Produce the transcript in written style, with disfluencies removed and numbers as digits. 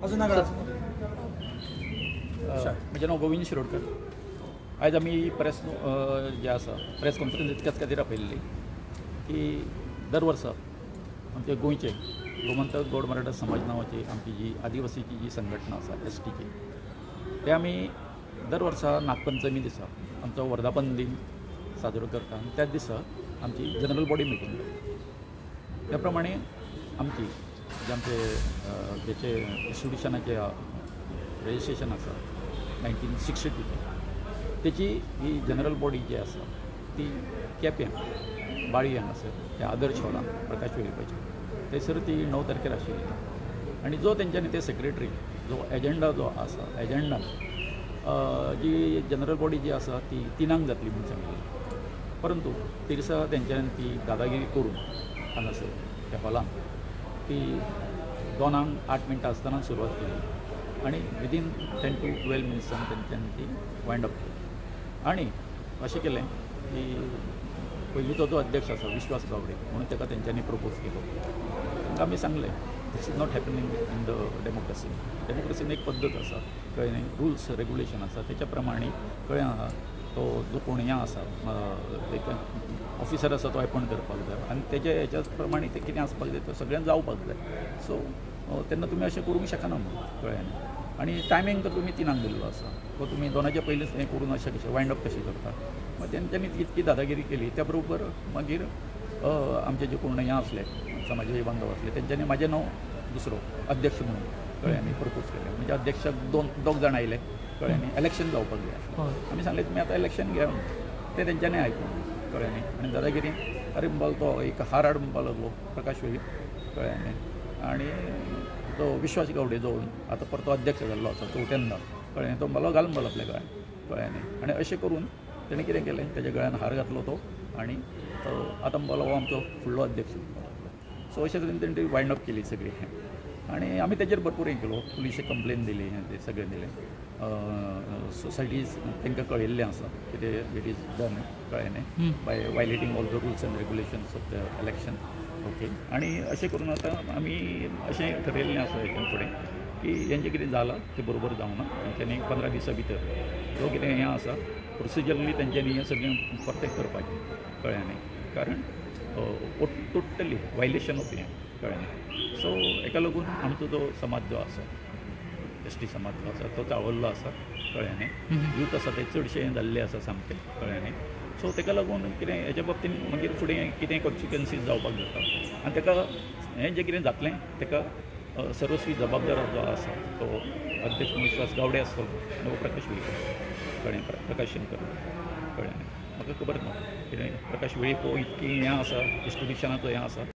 अजून नागडा म्हजें नांव गोविंद शिरोडकर. आयज आमी प्रेस जे आसा प्रेस कॉन्फरन्स इतक्याच खातीर आपयल्ली की दर वर्सा आमचे गोंयचे गोमंतक गौड मराठा समाज नांवाची आमची जी आदिवासीची जी संघटना आसा STची ते आमी दर वर्सा नागपंचमी दिसा आमचो वर्धापन दिन साजरो करता आनी त्याच दिसा आमची जनरल बॉडी मिटींग जाता. त्या प्रमाणे आमची जे आमचे जेचे इन्स्टिट्युशनाचे रजिस्ट्रेशन आसा 1962 तेची ही जनरल बॉडी जी आसा ती केप्यां बाळी हांगासर ह्या आदर्श हॉलान प्रकाश वेळीपाची थंयसर ती 9 तारखेर आशिल्ली आनी जो तेंच्यांनी ते सेक्रेटरी जो एजेंडा जो आसा एजेंडान जी जनरल बॉडी जी आसा ती 3 जातली म्हूण सांगिल्ली, परंतु ते दिसा तेंच्यांनी ती दादागिरी करून हांगासर ह्या हॉलान ती 2:08 आसतना सुरवात केली आणि विदीन 10 to 12 मिनिट्सान तेंच्यांनी ती वायंड अप केली. आणि अशें केलें की पयलींचो जो अध्यक्ष आसा विश्वास गावडे म्हणून ताका तेंच्यांनी प्रपोज केलो. तांकां आमी सांगलें this is not happening in the डेमोक्रेसीन एक पद्दत आसा, कळ्ळें न्ही, रुल्स रेगुलेशन आसा तेच्या प्रमाणे कळ्ळें आहा तो जो कोण हें आसा एक ऑफिसर आसा तो अपॉयंट करपाक जाय आनी तेजे हेच्या प्रमाणे ते कितें आसपाक जाय तो सगळ्यांक जावपाक जाय. सो तेन्ना तुमी अशें करूंक शकना म्हणून, कळ्ळें न्ही. आनी टायमींग तर तुमी 3 दिल्लो आसा, तो तुमी 2च्या पयलींच हें करून अशें कशें वायंड अप कशें करता. मागीर तेंच्यांनी इतकी दादागिरी केली. त्या बरोबर मागीर आमचे जे कोण हें आसले समाजाचे बांधव आसले तेंच्यांनी म्हाजें नांव दुसरो अध्यक्ष म्हणून, कळ्ळें न्ही, प्रपोज केलें. म्हणजे अध्यक्षाक दोग जाण आयले, कळ्ळें न्ही, इलेक्शन जावपाक जाय आसलें. आमी सांगलें तुमी आतां इलेक्शन घ्या, ते तेंच्यांनी आयकून, कळ्ळें न्ही. आनी दादागिरी अरे म्हणपाक तो एक हार हाड म्हणपाक लागलो प्रकाश वेळी, कळ्ळें न्ही. आनी तो विश्वास गावडे जो आतां परतो अध्यक्ष जाल्लो आसा चवथ्यांदा, कळ्ळें, तो मला घालून बरो आपल्या गळ्यान, कळ्ळें न्ही. आनी अशें करून तेणें कितें केलें, तेज्या गळ्यान हार घातलो तो आनी आतां म्हणपाक लागलो आमचो फुडलो अध्यक्ष म्हणपाक लागलो. सो अशें तरेन तेणें वायंड अप केली सगळी हें. आनी आमी तेजेर भरपूर हें केलो, पुलिशेक कंप्लेन दिली, हें तें सगळें दिलें. सोसायटीज तांकां कळयल्लें आसा कितें इट इज डन, कळ्ळें न्ही, by violating all the rules and regulations of the election. Okay. आनी अशें करून आतां आमी अशें ठरयल्लें आसा हेच्या फुडें की हेंचें कितें जालां तें बरोबर जावना. तेंच्यांनी 15 दिसां भितर जो कितें हें आसा प्रोसिजरली तेंच्यांनी हें सगळें परफेक्ट करपाचें, कळ्ळें न्ही. कारण टोटली वायलेशन ऑफ हें, कळ्ळें न्ही. सो हेका लागून आमचो जो समाज जो आसा ST समाज जो आसा तो चाळवल्लो आसा, कळ्ळें न्ही. यूथ आसा ते चडशे हें जाल्ले आसा सामकें, कळ्ळें न्ही. सो तेका लागून कितें हेच्या बाबतीन मागीर फुडें कितें कॉन्सिक्वन्सीस जावपाक जाता आनी तेका हें जें कितें जातलें तेका सर्वस्वी जबाबदार जो आसा तो अध्यक्ष विश्वास गावडे आसतलो आनी प्रकाश वेळीकर, कळ्ळें, प्रकाश शंकर, कळ्ळें न्ही. म्हाका खबर ना कितें प्रकाश वेळीकर इतकी हें आसा इन्स्टिट्युशनाचो हें आसा.